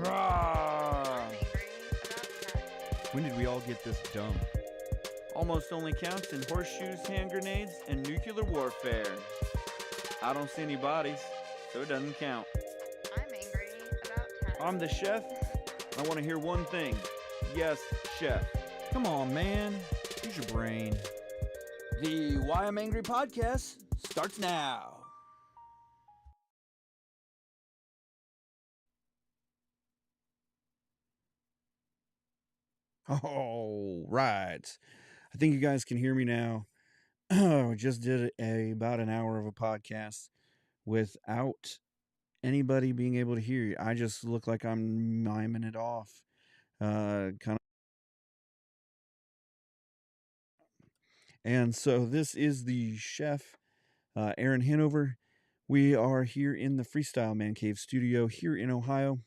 Rawr. When did we all get this dumb? Almost only counts in horseshoes, hand grenades, and nuclear warfare. I don't see any bodies, so it doesn't count. I'm angry about tax. I'm the chef. I want to hear one thing. Yes, chef. Come on, man. Use your brain. The Why I'm Angry podcast starts now. Oh, right. I think you guys can hear me now. I just did about an hour of a podcast without anybody being able to hear you. I just look like I'm miming it off. Kind of. And so this is the chef, Aaron Hanover. We are here in the Freestyle Man Cave studio here in Ohio,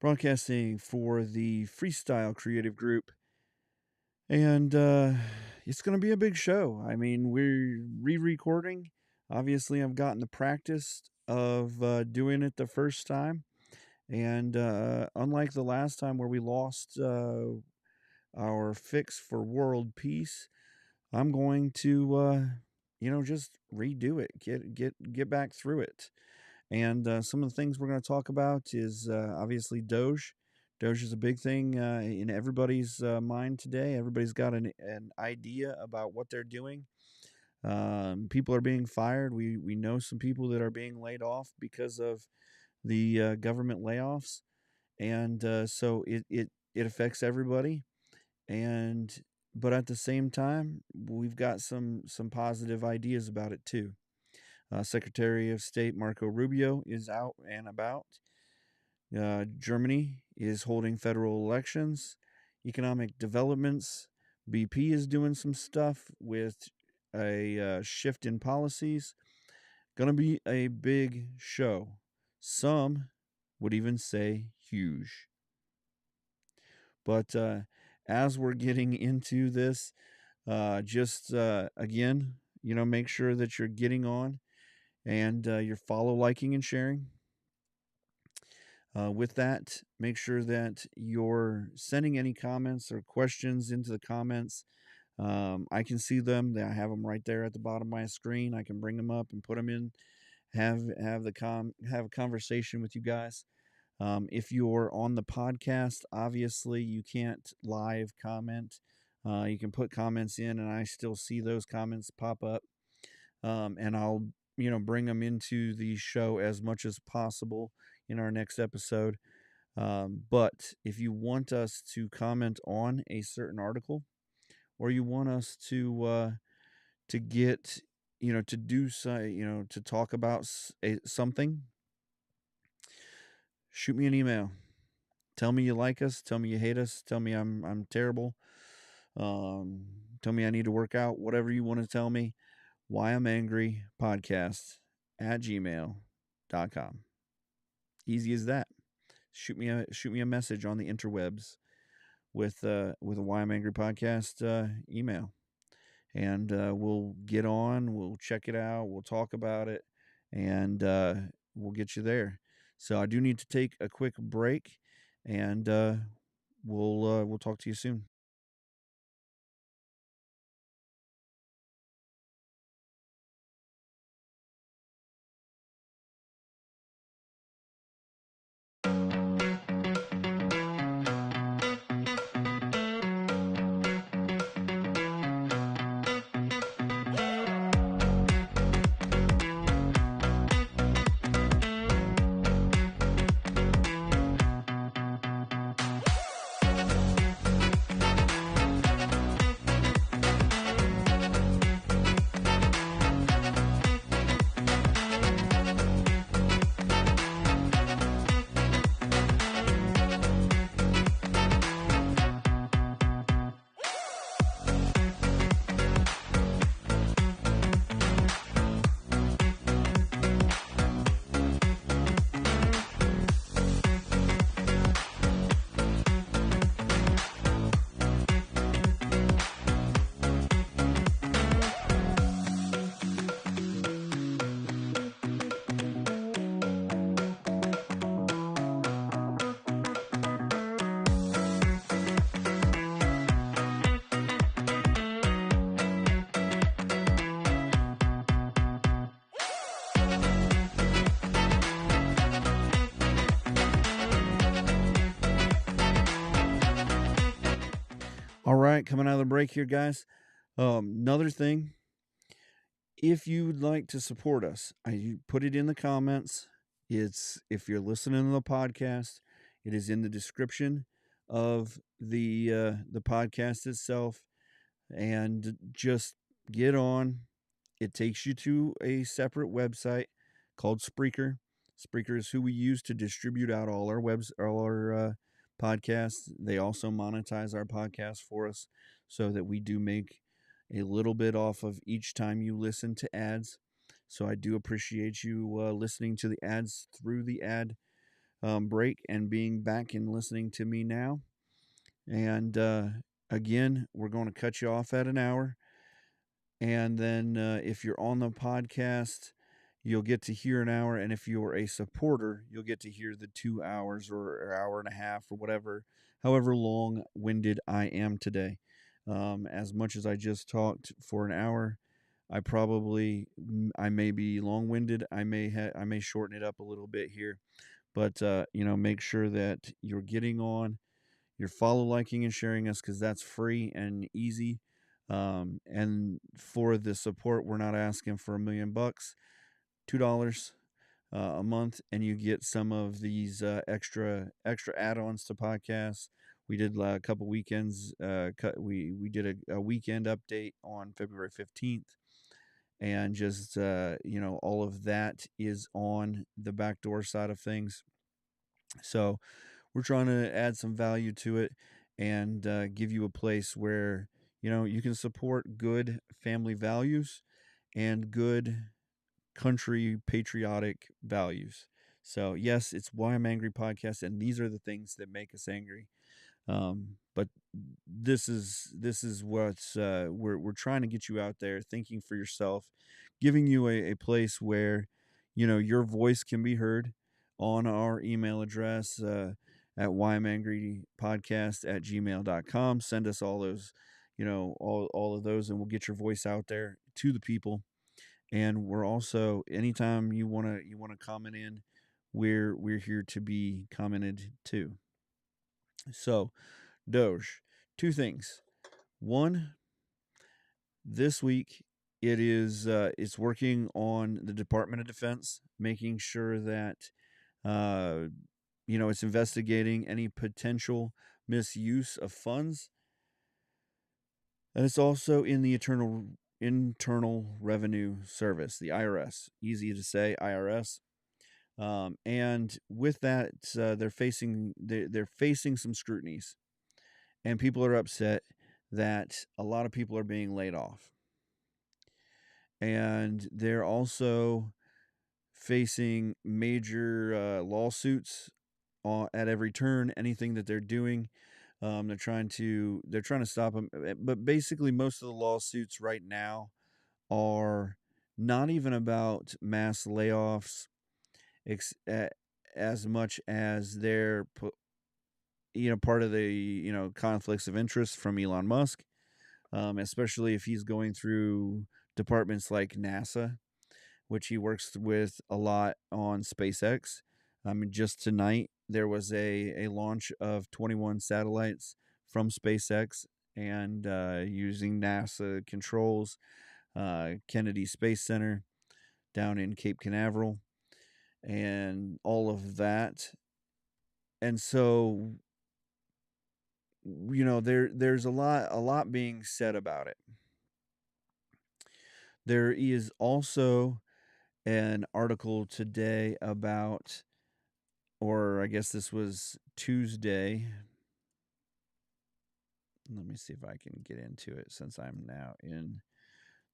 broadcasting for the Freestyle Creative Group. And it's going to be a big show. I mean, we're re-recording. Obviously, I've gotten the practice of doing it the first time. And unlike the last time where we lost our fix for world peace, I'm going to, just redo it, get back through it. And some of the things we're going to talk about is obviously Doge. Doge is a big thing in everybody's mind today. Everybody's got an idea about what they're doing. People are being fired. We know some people that are being laid off because of the government layoffs, and so it affects everybody. But at the same time, we've got some positive ideas about it too. Secretary of State Marco Rubio is out and about. Germany is holding federal elections. Economic developments. BP is doing some stuff with a shift in policies. Going to be a big show. Some would even say huge. But as we're getting into this, just again, make sure that you're getting on and you're liking, and sharing. With that, make sure that you're sending any comments or questions into the comments. I can see them. I have them right there at the bottom of my screen. I can bring them up and put them in. Have a conversation with you guys. If you're on the podcast, obviously you can't live comment. You can put comments in, and I still see those comments pop up. And I'll bring them into the show as much as possible in our next episode. But if you want us to comment on a certain article, or you want us to get to do to talk about something, shoot me an email. Tell me you like us. Tell me you hate us. Tell me I'm terrible. Tell me I need to work out. Whatever you want to tell me. Why I'm Angry podcast at gmail.com. Easy as that. Shoot me a message on the interwebs with a Why I'm Angry podcast email, and we'll get on. We'll check it out. We'll talk about it, and we'll get you there. So I do need to take a quick break, and we'll talk to you soon. right, coming out of the break here, guys. Another thing, if you'd like to support us, I put it in the comments. It's if you're listening to the podcast, it is in the description of the podcast itself, and just get on. It takes you to a separate website called Spreaker. Spreaker is who we use to distribute out all our podcasts. They also monetize our podcast for us, so that we do make a little bit off of each time you listen to ads. So I do appreciate you listening to the ads through the ad break and being back and listening to me now. And again, we're going to cut you off at an hour. And then if you're on the podcast, you'll get to hear an hour. And if you're a supporter, you'll get to hear the 2 hours or hour and a half or whatever, however long winded I am today. As much as I just talked for an hour, I may be long winded. I may shorten it up a little bit here, but make sure that you're getting on, you're follow, liking, and sharing us, because that's free and easy. And for the support, we're not asking for $1,000,000, $2 a month, and you get some of these extra add-ons to podcasts. We did a couple weekends. We did a weekend update on February 15th, and just all of that is on the backdoor side of things. So we're trying to add some value to it, and give you a place where you can support good family values and good country patriotic values. So yes, it's Why I'm Angry podcast, and these are the things that make us angry. But this is what's we're trying to get you out there thinking for yourself, giving you a place where your voice can be heard on our email address at whyimangrypodcast@gmail.com. Send us all those, all of those, and we'll get your voice out there to the people. And we're also, anytime you wanna comment in, we're here to be commented to. So, Doge, two things. One, this week it's working on the Department of Defense, making sure that it's investigating any potential misuse of funds, and it's also in the Internal Revenue Service, the IRS. Easy to say, IRS. And with that, they're facing some scrutinies, and people are upset that a lot of people are being laid off, and they're also facing major lawsuits at every turn. Anything that they're doing, they're trying to stop them. But basically, most of the lawsuits right now are not even about mass layoffs, as much as they're part of the conflicts of interest from Elon Musk, especially if he's going through departments like NASA, which he works with a lot on SpaceX. Just tonight there was a launch of 21 satellites from SpaceX, and using NASA controls, Kennedy Space Center down in Cape Canaveral, and all of that. And so there's a lot being said about it. There is also an article today about, or I guess this was Tuesday. Let me see if I can get into it, since I'm now in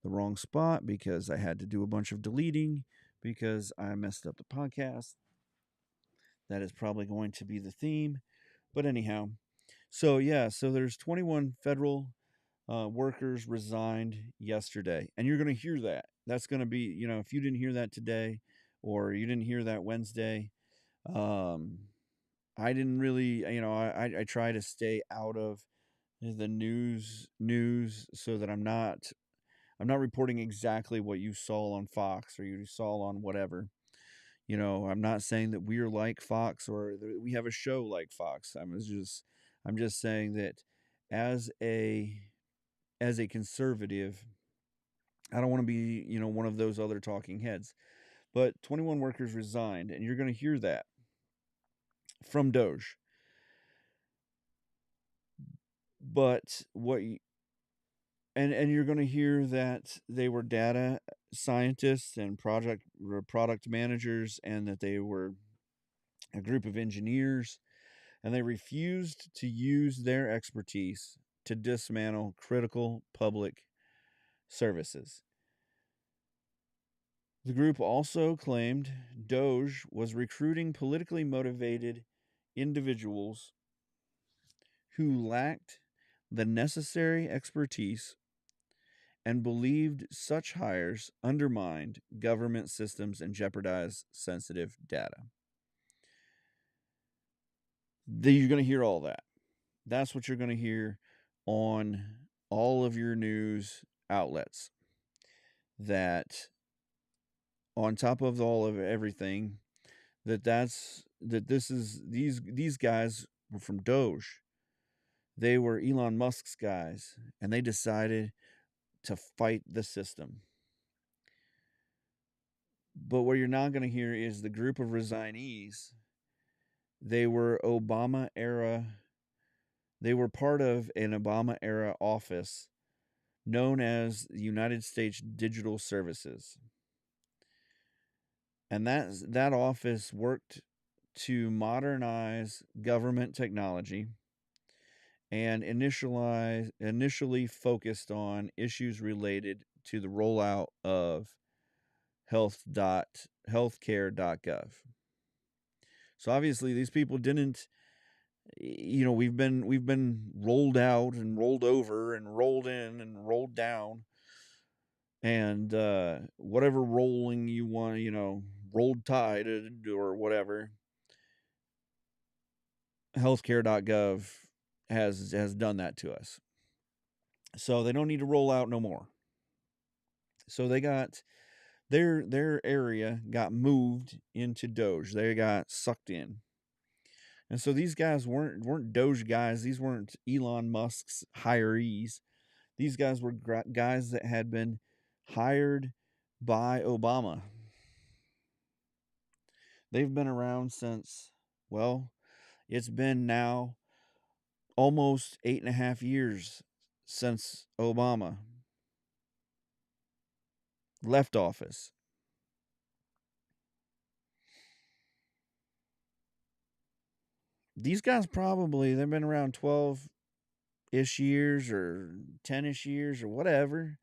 the wrong spot because I had to do a bunch of deleting because I messed up the podcast. That is probably going to be the theme. But anyhow, so there's 21 federal workers resigned yesterday, and you're going to hear that. That's going to be, if you didn't hear that today, or you didn't hear that Wednesday, I didn't really, I try to stay out of the news, so that I'm not reporting exactly what you saw on Fox or you saw on whatever. I'm not saying that we're like Fox or that we have a show like Fox. I'm just saying that as a conservative, I don't want to be, one of those other talking heads. But 21 workers resigned, and you're going to hear that from Doge. But and you're going to hear that they were data scientists and product managers, and that they were a group of engineers, and they refused to use their expertise to dismantle critical public services. The group also claimed Doge was recruiting politically motivated individuals who lacked the necessary expertise and believed such hires undermined government systems and jeopardized sensitive data. You're going to hear all that. That's what you're going to hear on all of your news outlets. That on top of all of everything, these guys were from Doge. They were Elon Musk's guys, and they decided to fight the system. But what you're not going to hear is the group of resignees. They were Obama era. They were part of an Obama era office known as the United States Digital Services. And that office worked to modernize government technology and initially focused on issues related to the rollout of healthcare.gov. So obviously these people didn't, we've been rolled out and rolled over and rolled in and rolled down, and whatever rolling you want, rolled tide or whatever. Healthcare.gov has done that to us. So they don't need to roll out no more. So they got their area got moved into Doge. They got sucked in. And so these guys weren't Doge guys. These weren't Elon Musk's hirees. These guys were guys that had been hired by Obama. They've been around since, well, it's been now almost 8.5 years since Obama left office. These guys they've been around 12-ish years or 10-ish years or whatever.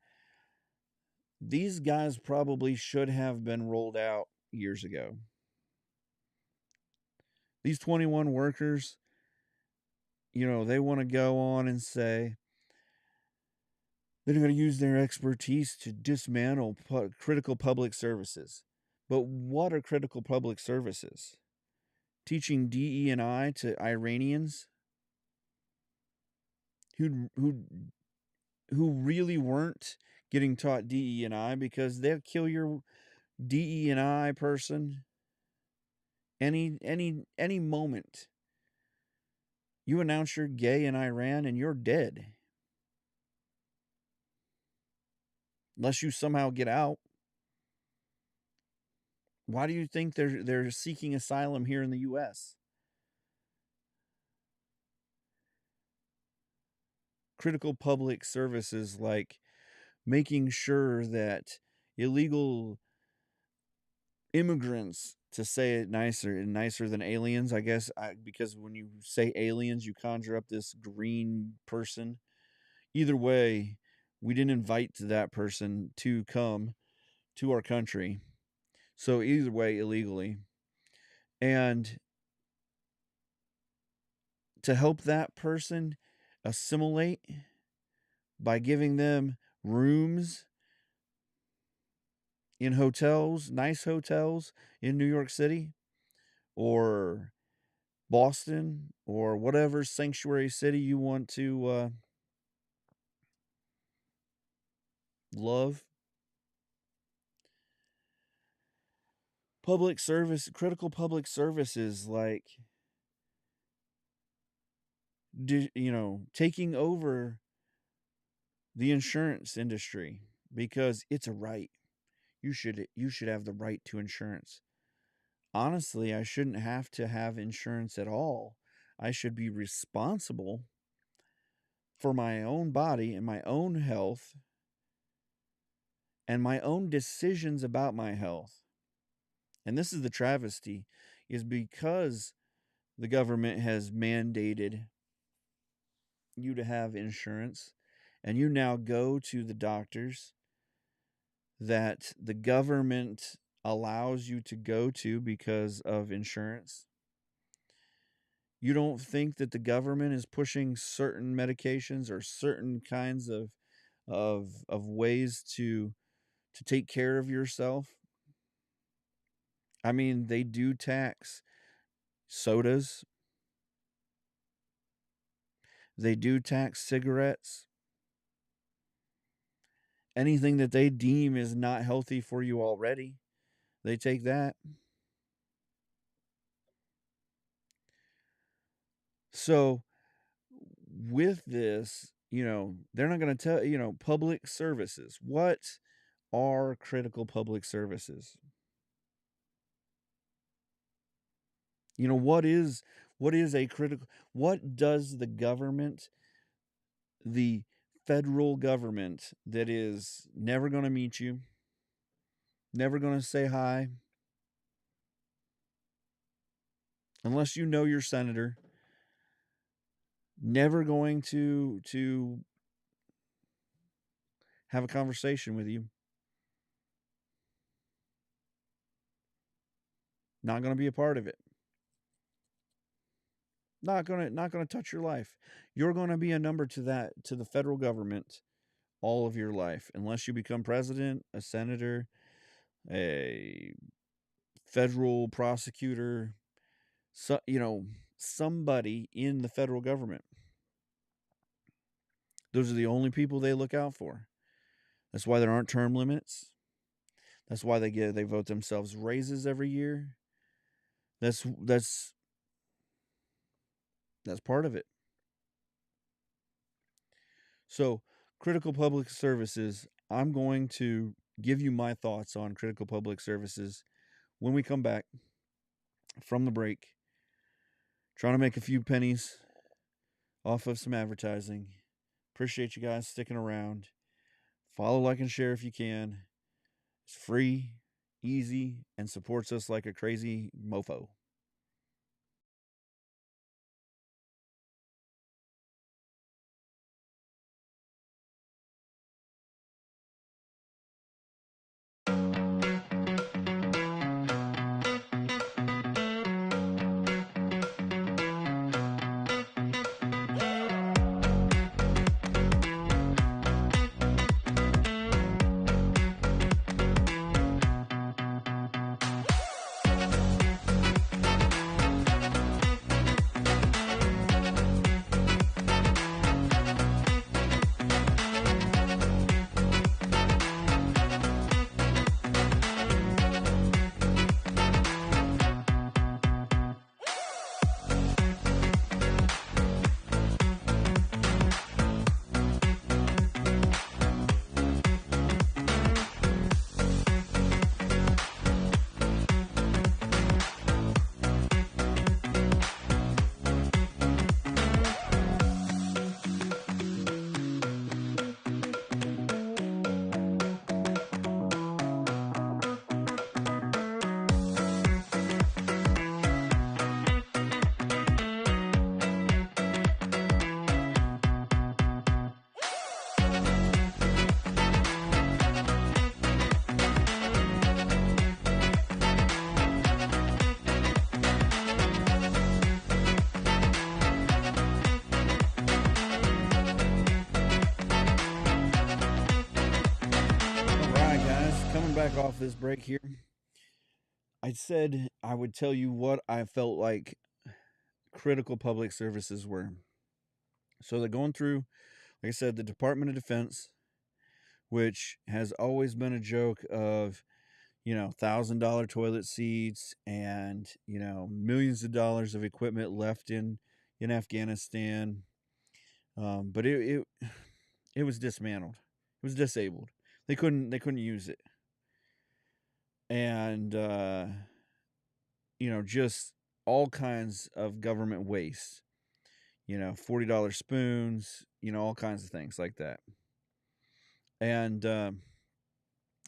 These guys probably should have been rolled out years ago. These 21 workers, they want to go on and say they're going to use their expertise to dismantle critical public services. But what are critical public services? Teaching DE&I to Iranians who really weren't getting taught DE&I, because they'll kill your DE&I person any moment. You announce you're gay in Iran and you're dead. Unless you somehow get out. Why do you think they're seeking asylum here in the US? Critical public services like making sure that illegal immigrants, to say it nicer than aliens, I guess, because when you say aliens, you conjure up this green person. Either way, we didn't invite that person to come to our country. So either way, illegally. And to help that person assimilate by giving them rooms in hotels, nice hotels in New York City or Boston or whatever sanctuary city you want to love. Critical public services like taking over the insurance industry because it's a right. You should have the right to insurance. Honestly, I shouldn't have to have insurance at all. I should be responsible for my own body and my own health and my own decisions about my health. And this is the travesty, is because the government has mandated you to have insurance and you now go to the doctors that the government allows you to go to because of insurance. You don't think that the government is pushing certain medications or certain kinds of ways to take care of yourself? I mean, they do tax sodas, they do tax cigarettes, anything that they deem is not healthy for you already. They take that. So, with this, they're not going to tell, public services. What are critical public services? What is a critical, what does the government, the federal government that is never going to meet you, never going to say hi, unless you know your senator, never going to have a conversation with you, not going to be a part of it, not going to touch your life. You're going to be a number to the federal government all of your life unless you become president, a senator, a federal prosecutor, so somebody in the federal government. Those are the only people they look out for. That's why there aren't term limits. That's why they vote themselves raises every year. That's part of it. So, critical public services, I'm going to give you my thoughts on critical public services when we come back from the break. Trying to make a few pennies off of some advertising. Appreciate you guys sticking around. Follow, like, and share if you can. It's free, easy, and supports us like a crazy mofo. Back off this break here. I said I would tell you what I felt like critical public services were. So they're going through, like I said, the Department of Defense, which has always been a joke of, $1,000 toilet seats and, millions of dollars of equipment left in, in Afghanistan, but it was dismantled. It was disabled. They couldn't use it, and just all kinds of government waste. $40 spoons. All kinds of things like that. And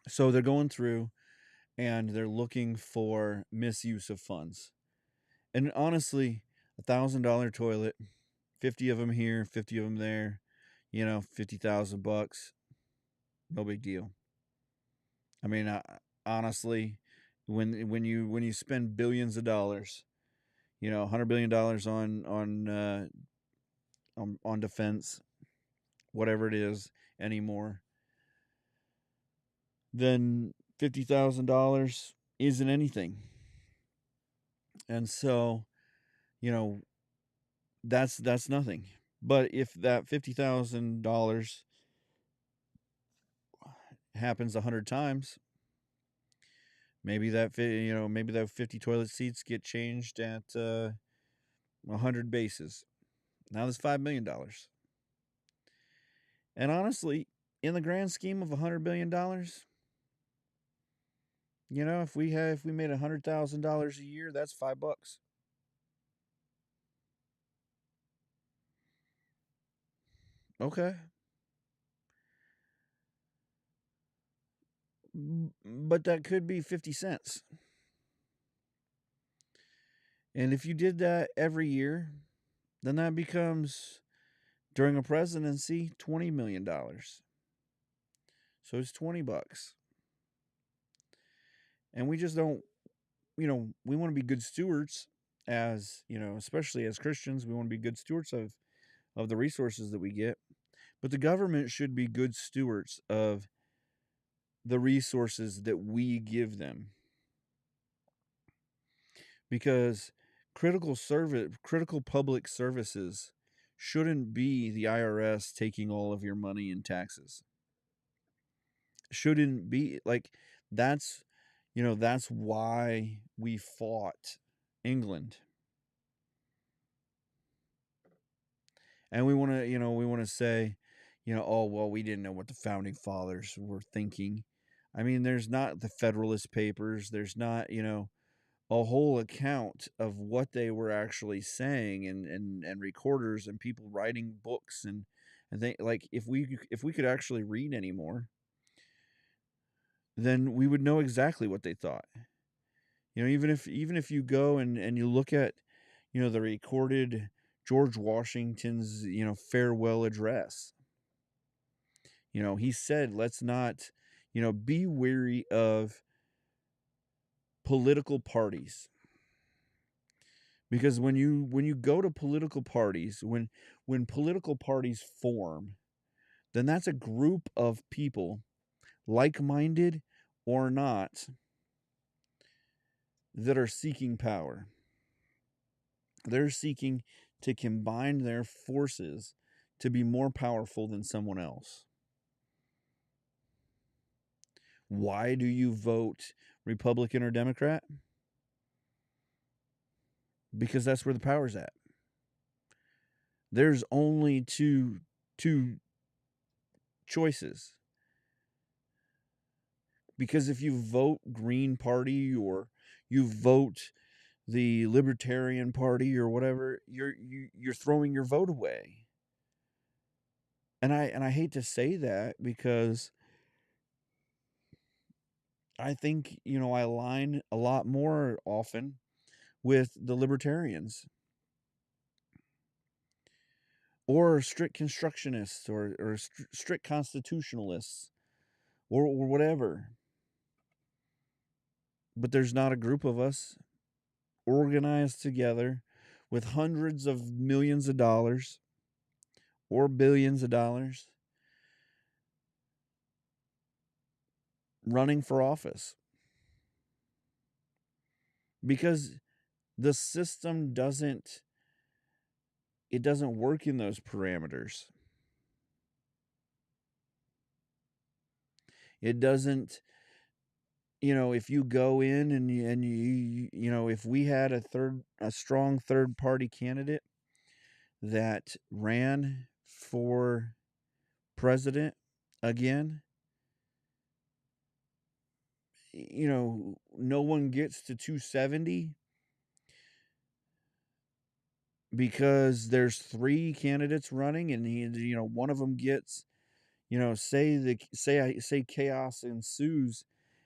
so they're going through and they're looking for misuse of funds. And honestly, $1,000 toilet, 50 of them here, 50 of them there, $50,000, no big deal. I mean, honestly, when you spend billions of dollars, $100 billion on defense, whatever it is anymore, then $50,000 isn't anything. And so, you know, that's nothing. But if that $50,000 happens 100 times, maybe that 50 toilet seats get changed at 100 bases. Now there's $5 million. And honestly, in the grand scheme of $100 billion, if we made $100,000 a year, that's $5. Okay. But that could be 50 cents. And if you did that every year, then that becomes, during a presidency, $20 million. So it's $20. And we just don't, we want to be good stewards as, especially as Christians, we want to be good stewards of the resources that we get. But the government should be good stewards of the resources that we give them. Because critical public services shouldn't be the IRS taking all of your money in taxes. Shouldn't be like that's that's why we fought England. And we want to say, oh well, we didn't know what the founding fathers were thinking. I mean, there's not the Federalist Papers, there's not, a whole account of what they were actually saying, and recorders and people writing books, and they, like, if we could actually read anymore, then we would know exactly what they thought. Even if you go and you look at the recorded George Washington's farewell address, he said, let's not be wary of political parties. Because when you go to political parties, when political parties form, then that's a group of people, like-minded or not, that are seeking power. They're seeking to combine their forces to be more powerful than someone else. Why do you vote Republican or Democrat? Because that's where the power's at. There's only two choices. Because if you vote Green Party or you vote the Libertarian Party or whatever, you're throwing your vote away. And I hate to say that, because I think, I align a lot more often with the libertarians, or strict constructionists, or strict constitutionalists, or whatever. But there's not a group of us organized together with hundreds of millions of dollars or billions of dollars running for office. Because the system doesn't work in those parameters. It doesn't, if you go in and you if we had a strong third party candidate, that ran for president again, no one gets to 270 because there's 3 candidates running, and one of them gets, say chaos ensues,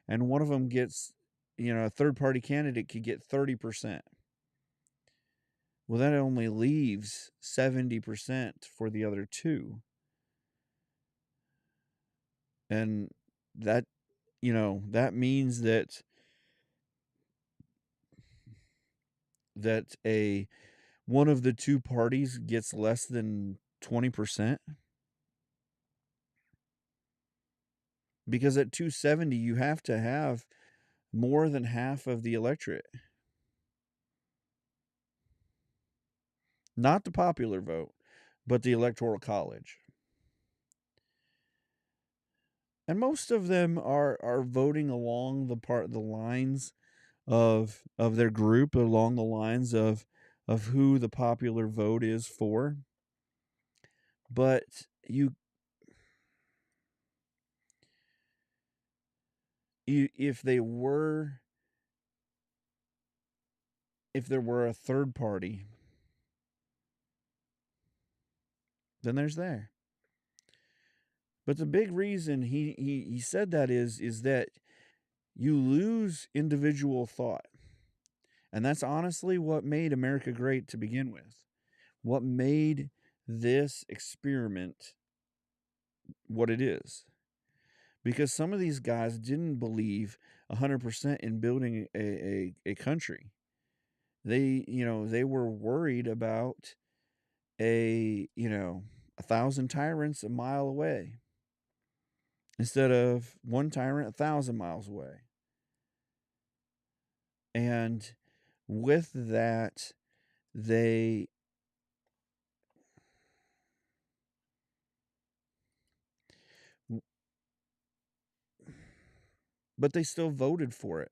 and one of them gets, a third party candidate could get 30%. Well, that only leaves 70% for the other 2. And that, that means that one of the 2 parties gets less than 20%, because at 270 you have to have more than half of the electorate. Not the popular vote, but the electoral college. And most of them are voting along the lines of their group, along the lines of who the popular vote is for. But if there were a third party, then there's there. But the big reason he said that is that you lose individual thought. And that's honestly what made America great to begin with. What made this experiment what it is. Because some of these guys didn't believe 100% in building a country. They were worried about 1,000 tyrants a mile away, instead of one tyrant 1,000 miles away. And with that, but they still voted for it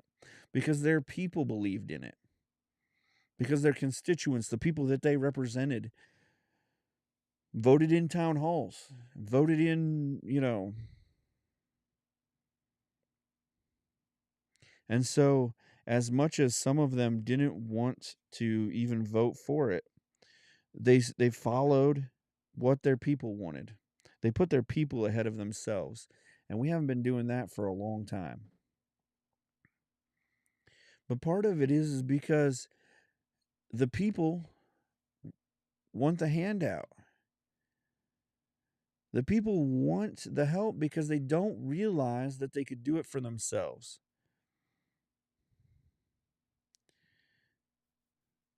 because their people believed in it. Because their constituents, the people that they represented, voted in town halls, voted in, And so, as much as some of them didn't want to even vote for it, they followed what their people wanted. They put their people ahead of themselves. And we haven't been doing that for a long time. But part of it is because the people want the handout. The people want the help because they don't realize that they could do it for themselves.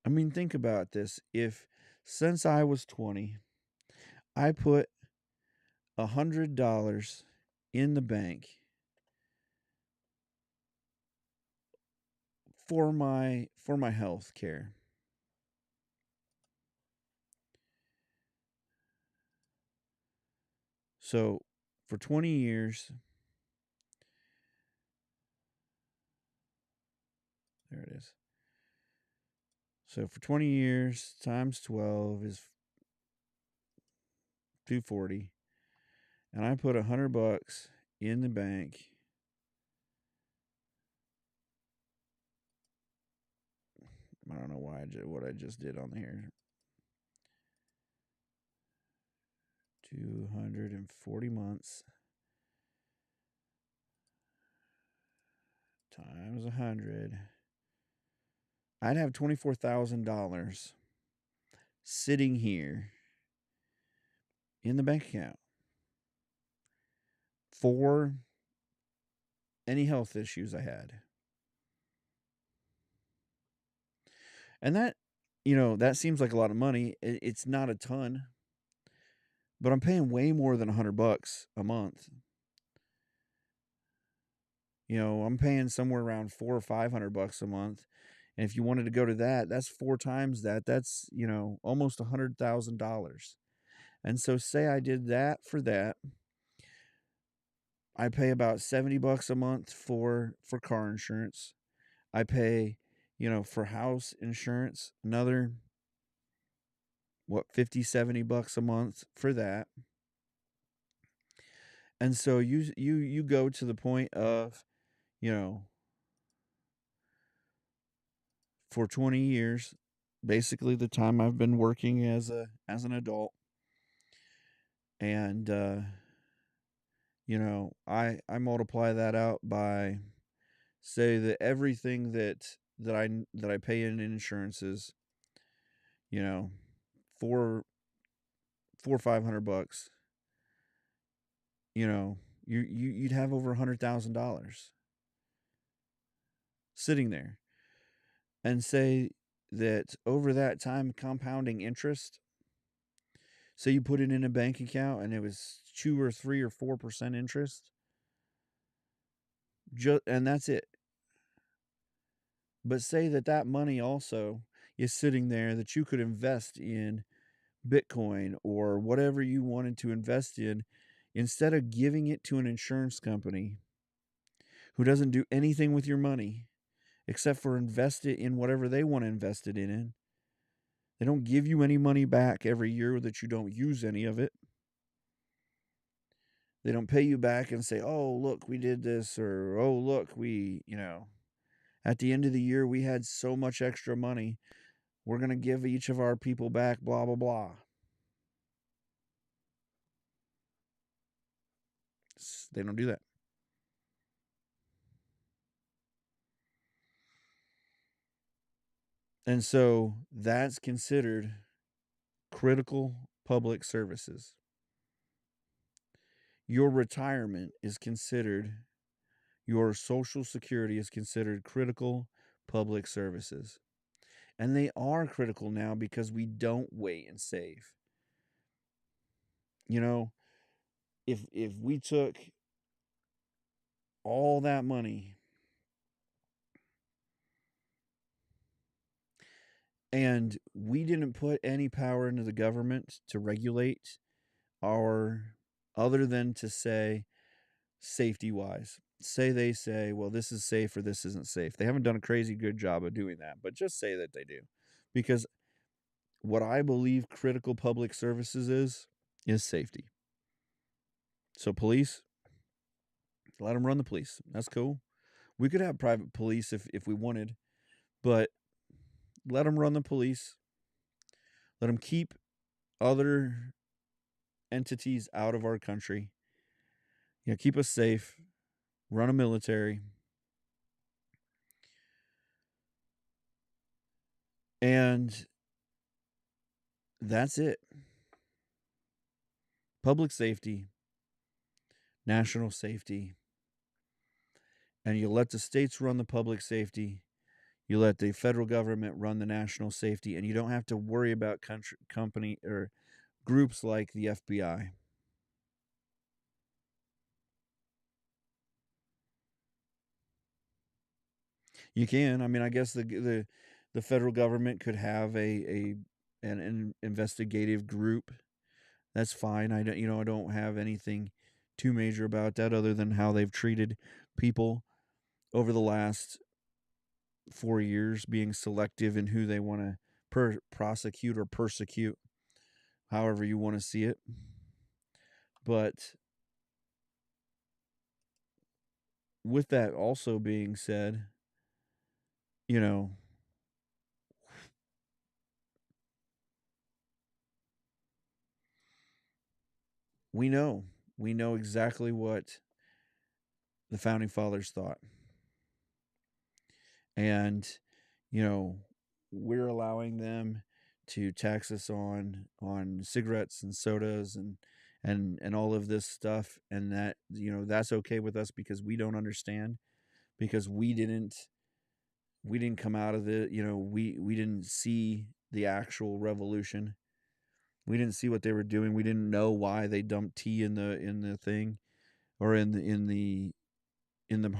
I mean, think about this. If since I was 20, I put $100 in the bank for my health care. So for 20 years, there it is. So for 20 years times 12 is 240, and I put $100 in the bank. I don't know what I just did on here. 240 months times 100. I'd have $24,000 sitting here in the bank account for any health issues I had. And that, that seems like a lot of money. It's not a ton, but I'm paying way more than $100 a month. I'm paying somewhere around $400 or $500 a month. And if you wanted to go to that, that's 4 times that. That's, almost $100,000. And so say I did that for that. I pay about $70 a month for car insurance. I pay, for house insurance, another what, 50, $70 a month for that. And so you go to the point of, you know, for 20 years, basically the time I've been working as an adult, and I multiply that out by, say, that everything that I pay in insurances, you know, four or $500, you know, you'd have over $100,000 sitting there, and say that over that time, compounding interest. Say you put it in a bank account and it was 2 or 3 or 4% interest, and that's it. But say that money also is sitting there that you could invest in Bitcoin or whatever you wanted to invest in, instead of giving it to an insurance company who doesn't do anything with your money except for invest it in whatever they want to invest it in. They don't give you any money back every year that you don't use any of it. They don't pay you back and say, "Oh, look, we did this," or, "Oh, look, at the end of the year, we had so much extra money. We're going to give each of our people back, blah, blah, blah." They don't do that. And so that's considered critical public services. Your retirement is considered, your Social Security is considered critical public services. And they are critical now because we don't wait and save. You know, if we took all that money and we didn't put any power into the government to regulate our, other than to say, safety wise, they say, well, this is safe or this isn't safe. They haven't done a crazy good job of doing that, but just say that they do. Because what I believe critical public services is safety. So police, let them run the police. That's cool. We could have private police if we wanted, but let them run the police. Let them keep other entities out of our country. Keep us safe. Run a military. And that's it. Public safety, national safety. And you let the states run the public safety. You let the federal government run the national safety, and you don't have to worry about company or groups like the FBI. You can. I mean, I guess the federal government could have an investigative group. That's fine. I don't have anything too major about that other than how they've treated people over the last 4 years, being selective in who they want to prosecute or persecute, however you want to see it. But with that also being said, you know, we know exactly what the founding fathers thought. And, we're allowing them to tax us on cigarettes and sodas and all of this stuff, and that, that's okay with us because we don't understand, because we didn't come out of the, we didn't see the actual revolution. We didn't see what they were doing. We didn't know why they dumped tea in the thing, or in the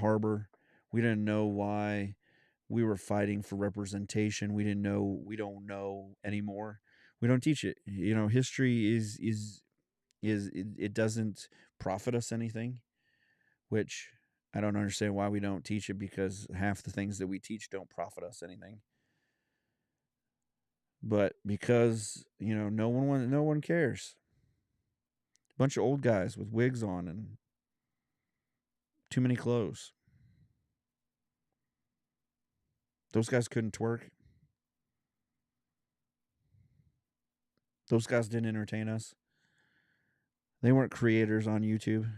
harbor. We didn't know why we were fighting for representation. We didn't know. We don't know anymore. We don't teach it. History it doesn't profit us anything, which I don't understand why we don't teach it, because half the things that we teach don't profit us anything. But because, no one cares. Bunch of old guys with wigs on and too many clothes. Those guys couldn't twerk. Those guys didn't entertain us. They weren't creators on YouTube.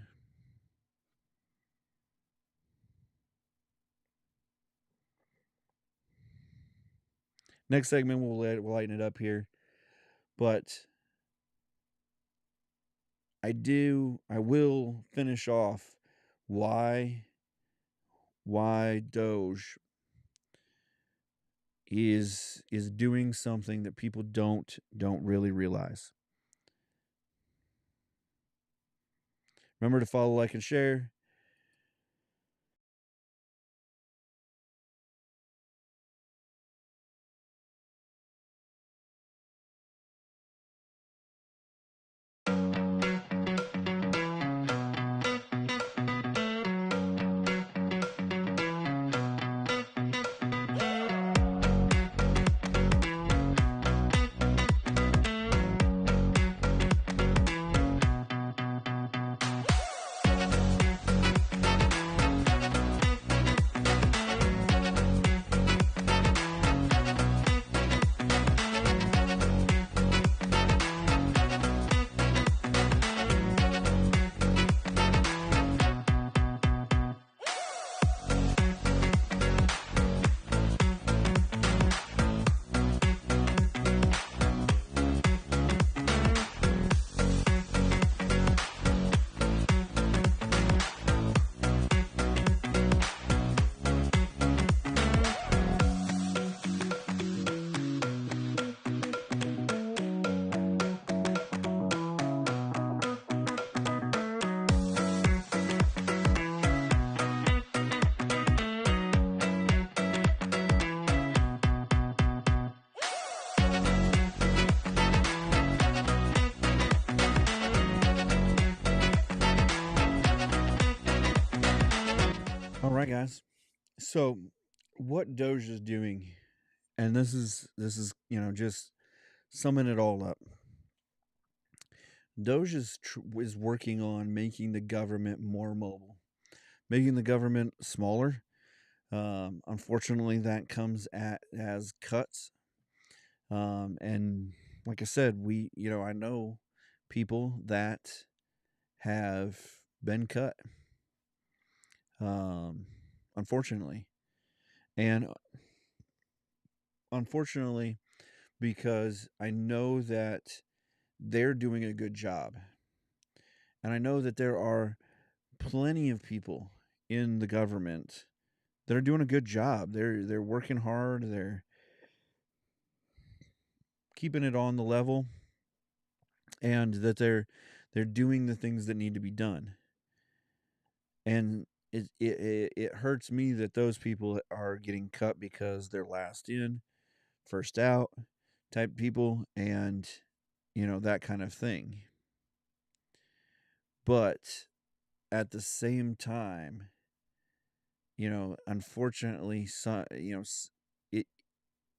Next segment, we'll lighten it up here. But I will finish off why Doge is doing something that people don't really realize. Remember to follow, like, and share. All right, guys. So, what Doge is doing, and this is just summing it all up. Doge is working on making the government more mobile, making the government smaller. Unfortunately, that comes as cuts. And like I said, I know people that have been cut. Um, unfortunately, and unfortunately, because I know that they're doing a good job, and I know that there are plenty of people in the government that are doing a good job. They're working hard. They're keeping it on the level, and that they're doing the things that need to be done. And it hurts me that those people are getting cut because they're last in, first out type people, and that kind of thing. But at the same time, unfortunately, it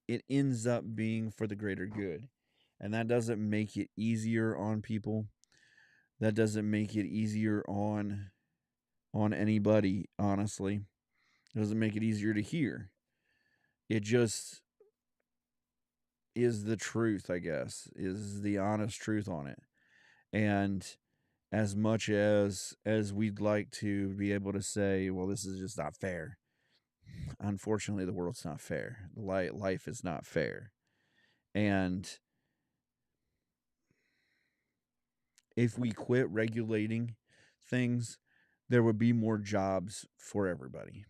it ends up being for the greater good, and that doesn't make it easier on people. That doesn't make it easier on anybody. Honestly, it doesn't make it easier to hear. It just is the truth, I guess, is the honest truth on it. And as much as we'd like to be able to say, well, this is just not fair, unfortunately, the world's not fair. Life is not fair. And if we quit regulating things, there would be more jobs for everybody.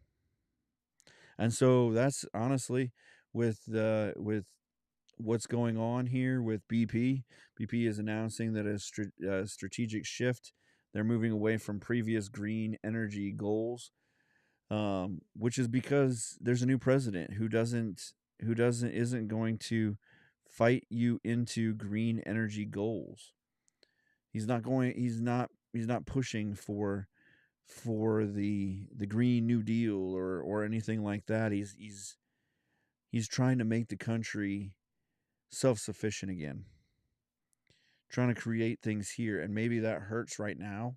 And so that's honestly with what's going on here with BP. BP is announcing that a strategic shift. They're moving away from previous green energy goals, which is because there's a new president who isn't going to fight you into green energy goals. He's not going. He's not pushing for the Green New Deal or anything like that. He's trying to make the country self sufficient again, trying to create things here. And maybe that hurts right now,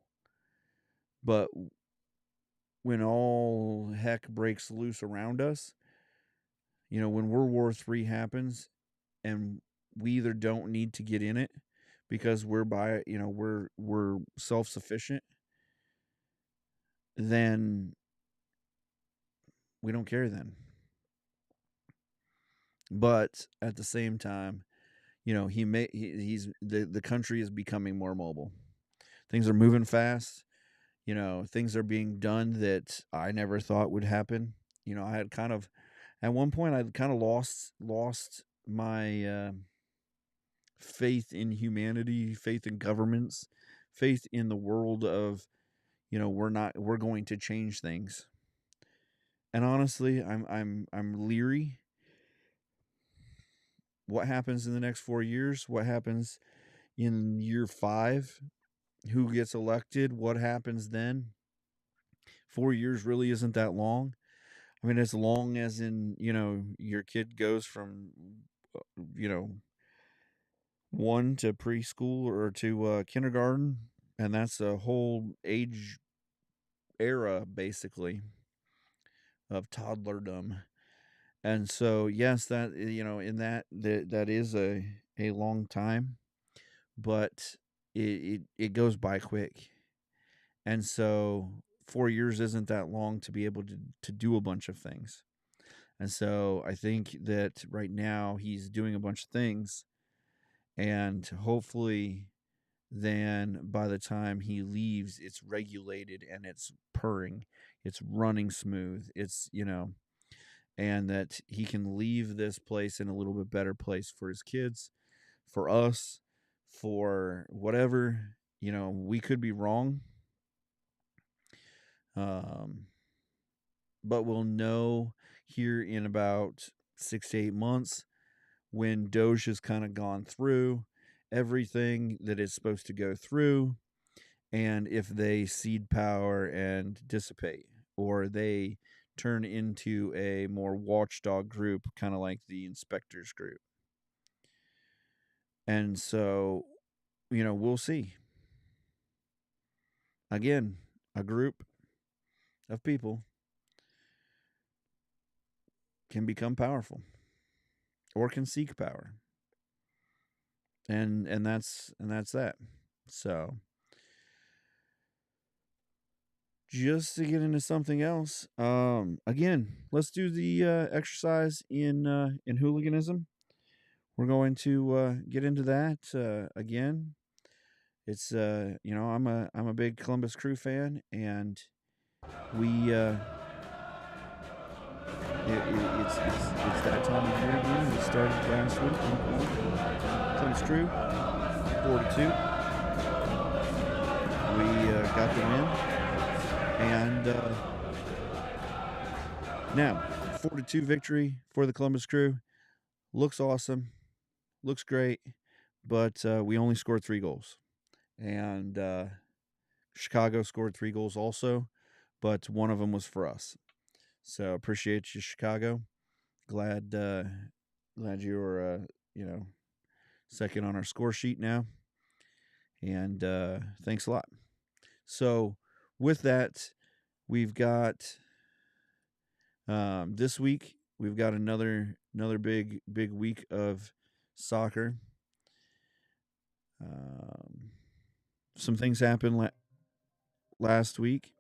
but when all heck breaks loose around us, when World War III happens and we either don't need to get in it because we're self sufficient, then we don't care then. But at the same time, he's the country is becoming more mobile. Things are moving fast. Things are being done that I never thought would happen. I had kind of at one point I kind of lost my faith in humanity, faith in governments, faith in the world of we're going to change things. And honestly, I'm leery. What happens in the next 4 years? What happens in year 5? Who gets elected? What happens then? 4 years really isn't that long. I mean, as long as your kid goes from you know 1 to preschool or to kindergarten, and that's a whole age era basically of toddlerdom. And so yes, that in that is a long time, but it goes by quick. And so 4 years isn't that long to be able to do a bunch of things. And so I think that right now he's doing a bunch of things, and hopefully then by the time he leaves, it's regulated and it's purring, it's running smooth, and that he can leave this place in a little bit better place for his kids, for us, for whatever. We could be wrong, um, but we'll know here in about 6 to 8 months when Doge has kind of gone through everything that it's supposed to go through, and if they cede power and dissipate, or they turn into a more watchdog group, kind of like the inspectors group. And so, we'll see. Again, a group of people can become powerful or can seek power. And that's that. So, just to get into something else, again, let's do the exercise in hooliganism. We're going to get into that again. It's I'm a big Columbus Crew fan, and we it's that time of year again. We started last week. Columbus Crew 42. We got the win, and now 4-2 victory for the Columbus Crew. Looks awesome, looks great, but we only scored 3 goals, and Chicago scored 3 goals also, but one of them was for us. So appreciate you, Chicago. Glad you're second on our score sheet now, and thanks a lot. So with that, we've got this week we've got another big week of soccer. Some things happened last week.